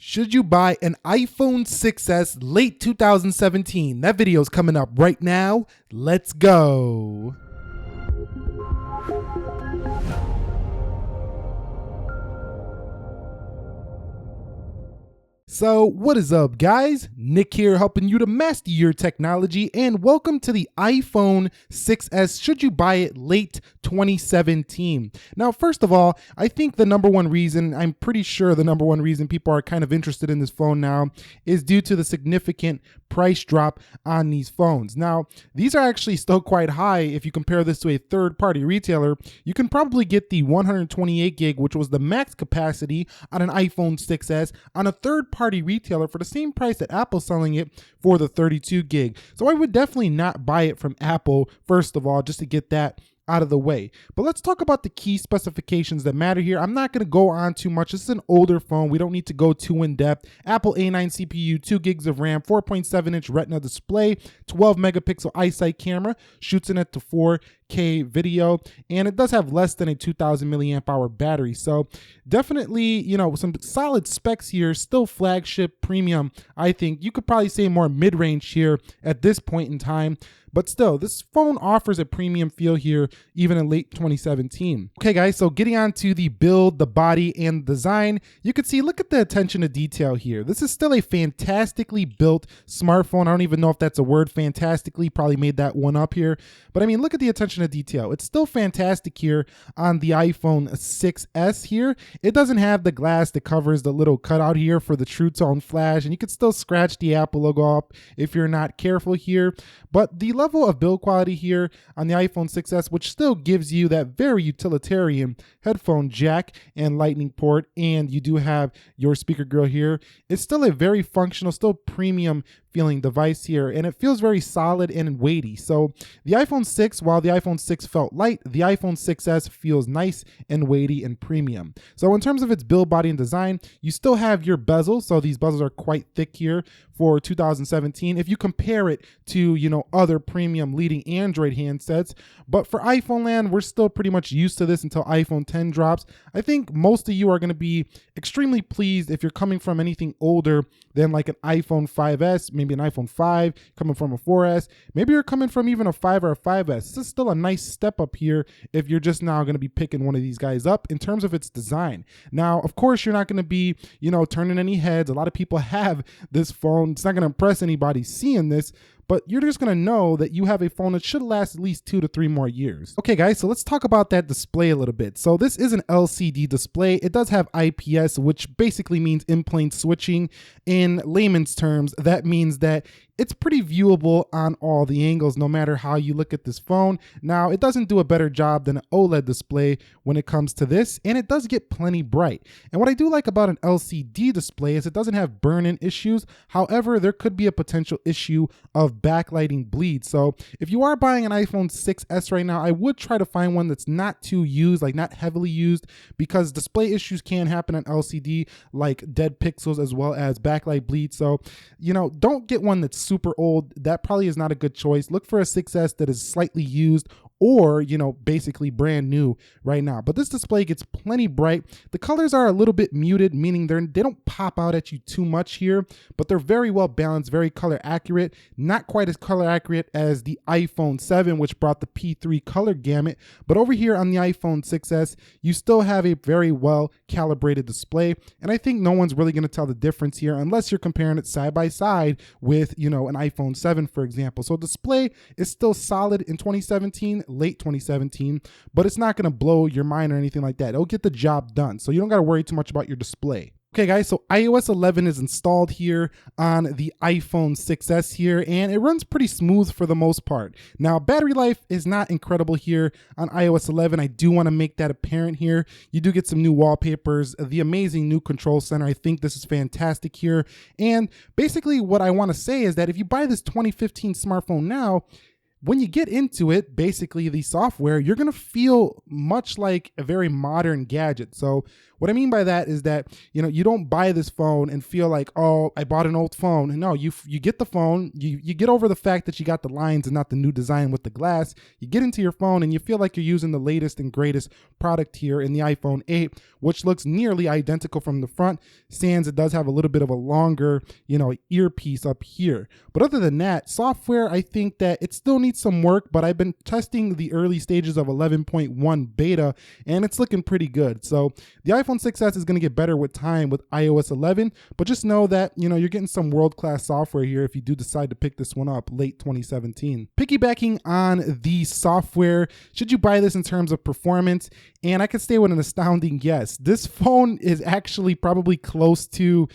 Should you buy an iPhone 6s late 2017? That video is coming up right now. Let's go. So what is up, guys? Nick here, helping you to master your technology, and welcome to the iPhone 6s should you buy it late 2017. Now, first of all, I think I'm pretty sure the number one reason people are kind of interested in this phone now is due to the significant price drop on these phones. Now, these are actually still quite high. If you compare this to a third-party retailer, you can probably get the 128 gig, which was the max capacity on an iPhone 6s on a third-party retailer for the same price that Apple's selling it for the 32 gig. So I would definitely not buy it from Apple, first of all, just to get that out of the way. But let's talk about the key specifications that matter here. I'm not going to go on too much. This is an older phone. We don't need to go too in depth. Apple A9 CPU, 2 gigs of RAM, 4.7-inch Retina display, 12 megapixel iSight camera, shoots in at to 4K video, and it does have less than a 2000 milliamp hour battery. So definitely, some solid specs here, still flagship premium. I think you could probably say more mid-range here at this point in time. But still, this phone offers a premium feel here, even in late 2017. Okay, guys, so getting on to the build, the body, and design, you can see, look at the attention to detail here. This is still a fantastically built smartphone. I don't even know if that's a word, fantastically, probably made that one up here. But I mean, look at the attention to detail. It's still fantastic here on the iPhone 6s here. It doesn't have the glass that covers the little cutout here for the True Tone flash, and you can still scratch the Apple logo up if you're not careful here. But the level of build quality here on the iPhone 6s, which still gives you that very utilitarian headphone jack and lightning port, and you do have your speaker grill here, it's still a very functional, still premium feeling device here, and it feels very solid and weighty. So the iPhone 6, while the iPhone 6 felt light, the iPhone 6s feels nice and weighty and premium. So in terms of its build, body, and design, you still have your bezels. So these bezels are quite thick here for 2017 if you compare it to other premium leading Android handsets. But for iPhone land, we're still pretty much used to this until iPhone 10 drops. I think most of you are going to be extremely pleased if you're coming from anything older than like an iPhone 5s, maybe an iPhone 5, coming from a 4S, maybe you're coming from even a 5 or a 5S. This is still a nice step up here if you're just now going to be picking one of these guys up in terms of its design. Now, of course, you're not going to be, turning any heads. A lot of people have this phone. It's not going to impress anybody seeing this, but you're just gonna know that you have a phone that should last at least 2 to 3 more years. Okay, guys, so let's talk about that display a little bit. So this is an LCD display. It does have IPS, which basically means in-plane switching. In layman's terms, that means that it's pretty viewable on all the angles, no matter how you look at this phone. Now, it doesn't do a better job than an OLED display when it comes to this, and it does get plenty bright. And what I do like about an LCD display is it doesn't have burn-in issues. However, there could be a potential issue of backlighting bleed. So if you are buying an iPhone 6s right now, I would try to find one that's not too used, like not heavily used, because display issues can happen on LCD, like dead pixels as well as backlight bleed. So, don't get one that's super old. That probably is not a good choice. Look for a 6s that is slightly used or, basically brand new right now. But this display gets plenty bright. The colors are a little bit muted, meaning they don't pop out at you too much here, but they're very well balanced, very color accurate. Not quite as color accurate as the iPhone 7, which brought the P3 color gamut. But over here on the iPhone 6s, you still have a very well calibrated display. And I think no one's really going to tell the difference here unless you're comparing it side by side with, an iPhone 7, for example. So display is still solid in 2017, late 2017, but it's not going to blow your mind or anything like that. It'll get the job done. So you don't got to worry too much about your display. Okay, guys, so iOS 11 is installed here on the iPhone 6s here, and it runs pretty smooth for the most part. Now, battery life is not incredible here on iOS 11. I do want to make that apparent here. You do get some new wallpapers, the amazing new control center. I think this is fantastic here. And basically what I want to say is that if you buy this 2015 smartphone now, when you get into it, basically the software, you're going to feel much like a very modern gadget. So What I mean by that is that, you don't buy this phone and feel like, oh, I bought an old phone. No, you get the phone, you get over the fact that you got the lines and not the new design with the glass. You get into your phone and you feel like you're using the latest and greatest product here in the iPhone 8, which looks nearly identical from the front. Sans it does have a little bit of a longer, earpiece up here. But other than that, software, I think that it still needs some work, but I've been testing the early stages of 11.1 beta and it's looking pretty good. So the iPhone 6s is going to get better with time with iOS 11, but just know that, you're getting some world-class software here if you do decide to pick this one up late 2017. Piggybacking on the software, should you buy this in terms of performance? And I could say with an astounding yes. This phone is actually probably close to,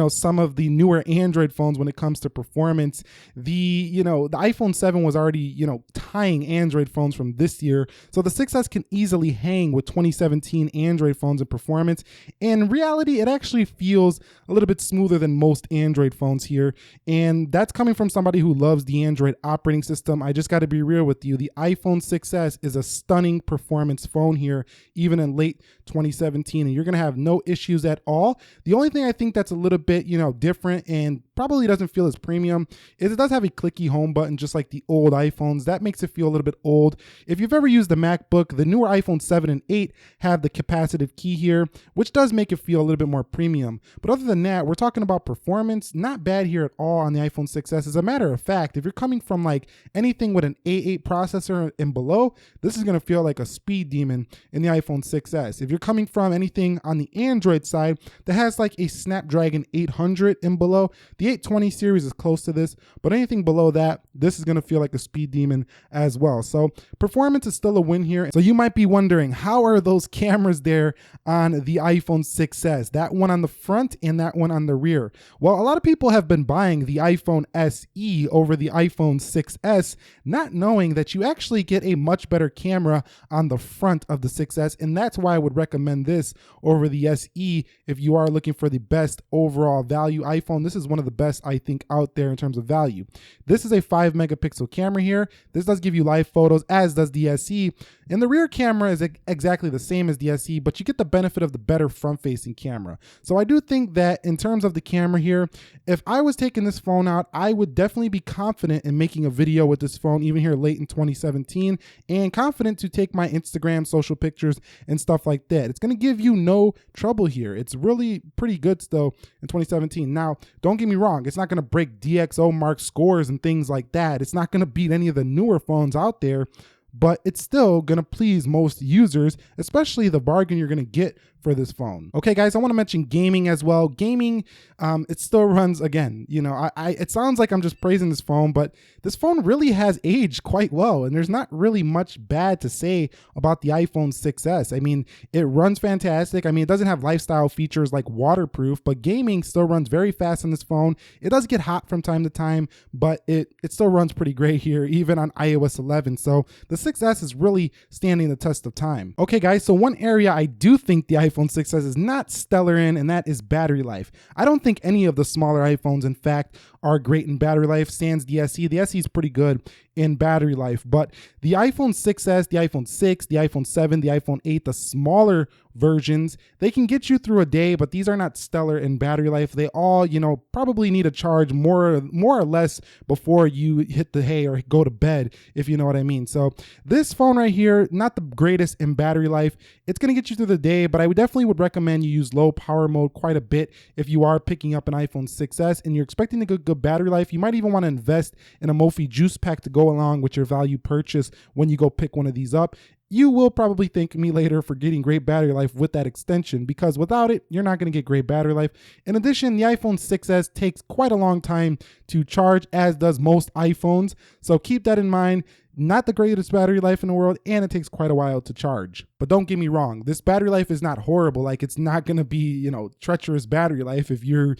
some of the newer Android phones when it comes to performance. The iPhone 7 was already, tying Android phones from this year. So the 6S can easily hang with 2017 Android phones in performance. In reality, it actually feels a little bit smoother than most Android phones here. And that's coming from somebody who loves the Android operating system. I just got to be real with you. The iPhone 6S is a stunning performance phone here, even in late 2017, and you're going to have no issues at all. The only thing I think that's a little bit, different and probably doesn't feel as premium is it does have a clicky home button just like the old iPhones. That makes it feel a little bit old. If you've ever used the MacBook, the newer iPhone 7 and 8 have the capacitive key here, which does make it feel a little bit more premium. But other than that, we're talking about performance, not bad here at all on the iPhone 6s. As a matter of fact, if you're coming from like anything with an A8 processor and below, this is going to feel like a speed demon in the iPhone 6s. If you're coming from anything on the Android side that has like a Snapdragon 800 and below, the 820 series is close to this, but anything below that, this is going to feel like a speed demon as well. So performance is still a win here. So you might be wondering, how are those cameras there on the iPhone 6s? That one on the front and that one on the rear. Well, a lot of people have been buying the iPhone SE over the iPhone 6s, not knowing that you actually get a much better camera on the front of the 6s, and that's why I would recommend this over the SE if you are looking for the best overall value iPhone. This is one of the best, I think, out there in terms of value. This is a 5 megapixel camera here. This does give you live photos, as does the SE. And the rear camera is exactly the same as the SE, but you get the benefit of the better front-facing camera. So I do think that in terms of the camera here, if I was taking this phone out, I would definitely be confident in making a video with this phone, even here late in 2017, and confident to take my Instagram social pictures and stuff like that. It's going to give you no trouble here. It's really pretty good still in 2017. Now, don't get me wrong, it's not going to break DxO Mark scores and things like that. It's not going to beat any of the newer phones out there, but it's still going to please most users, especially the bargain you're going to get for this phone. Okay, guys, I want to mention gaming as well. Gaming, it still runs, again, it sounds like I'm just praising this phone, but this phone really has aged quite well, and there's not really much bad to say about the iPhone 6s. I mean, it runs fantastic. I mean, it doesn't have lifestyle features like waterproof, but gaming still runs very fast on this phone. It does get hot from time to time, but it still runs pretty great here, even on iOS 11. So the 6s is really standing the test of time. Okay, guys, so one area I do think the iPhone 6s is not stellar in, and that is battery life. I don't think any of the smaller iPhones, in fact, are great in battery life. Sans the SE. The SE is pretty good in battery life, but the iPhone 6s, the iPhone 6, the iPhone 7, the iPhone 8, the smaller versions, they can get you through a day, but these are not stellar in battery life. They all, probably need a charge more or less before you hit the hay or go to bed, if you know what I mean. So this phone right here, not the greatest in battery life. It's going to get you through the day, but I would definitely recommend you use low power mode quite a bit if you are picking up an iPhone 6s and you're expecting a good battery life. You might even want to invest in a Mophie juice pack to go along with your value purchase when you go pick one of these up. You will probably thank me later for getting great battery life with that extension, because without it, you're not going to get great battery life. In addition, the iPhone 6s takes quite a long time to charge, as does most iPhones. So keep that in mind. Not the greatest battery life in the world, and it takes quite a while to charge. But don't get me wrong, this battery life is not horrible. Like, it's not going to be, treacherous battery life. If you're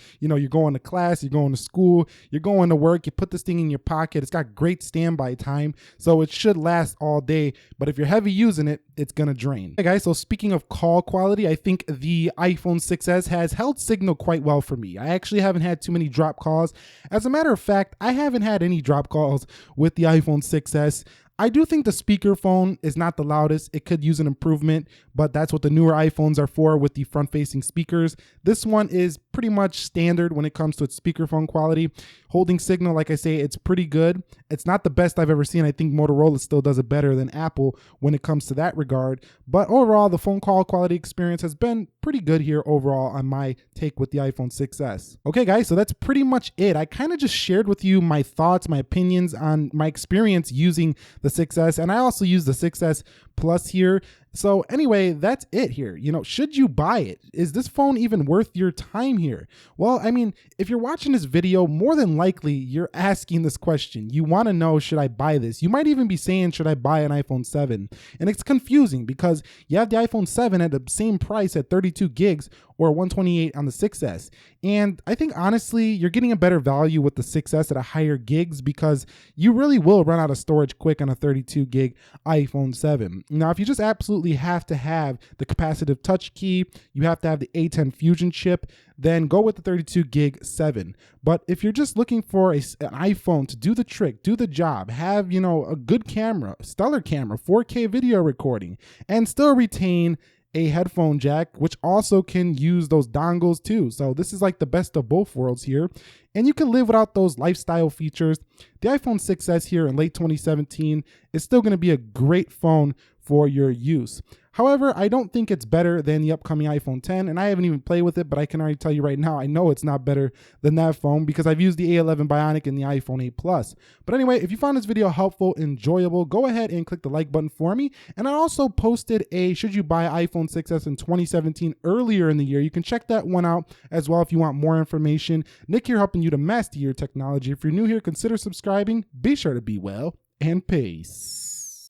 going to class, you're going to school, you're going to work, you put this thing in your pocket. It's got great standby time, so it should last all day. But if you're heavy using it, it's going to drain. Hey guys, so speaking of call quality, I think the iPhone 6s has held signal quite well for me. I actually haven't had too many drop calls. As a matter of fact, I haven't had any drop calls with the iPhone 6s. I do think the speakerphone is not the loudest. It could use an improvement, but that's what the newer iPhones are for with the front-facing speakers. This one is pretty much standard when it comes to its speakerphone quality. Holding signal, like I say, it's pretty good. It's not the best I've ever seen. I think Motorola still does it better than Apple when it comes to that regard. But overall, the phone call quality experience has been pretty good here overall on my take with the iPhone 6s. Okay, guys, so that's pretty much it. I kind of just shared with you my thoughts, my opinions on my experience using the 6s, and I also use the 6s Plus here. So anyway, that's it here. Should you buy it? Is this phone even worth your time here? Well, I mean, if you're watching this video, more than likely you're asking this question. You want to know, should I buy this? You might even be saying, should I buy an iPhone 7? And it's confusing because you have the iPhone 7 at the same price at 32 gigs or 128 on the 6s. And I think honestly, you're getting a better value with the 6s at a higher gigs because you really will run out of storage quick on a 32 gig iPhone 7. Now, if you just absolutely have to have the capacitive touch key, you have to have the A10 Fusion chip, then go with the 32 gig 7. But if you're just looking for an iPhone to do the trick, do the job, have, a good camera, stellar camera, 4K video recording, and still retain a headphone jack, which also can use those dongles too. So this is like the best of both worlds here. And you can live without those lifestyle features. The iPhone 6s here in late 2017 is still going to be a great phone for your use. However, I don't think it's better than the upcoming iPhone 10, and I haven't even played with it, but I can already tell you right now, I know it's not better than that phone because I've used the A11 Bionic and the iPhone 8 Plus. But anyway, if you found this video helpful, enjoyable, go ahead and click the like button for me. And I also posted a should you buy iPhone 6s in 2017 earlier in the year. You can check that one out as well if you want more information. Nick here helping you to master your technology. If you're new here, consider subscribing. Be sure to be well, and peace.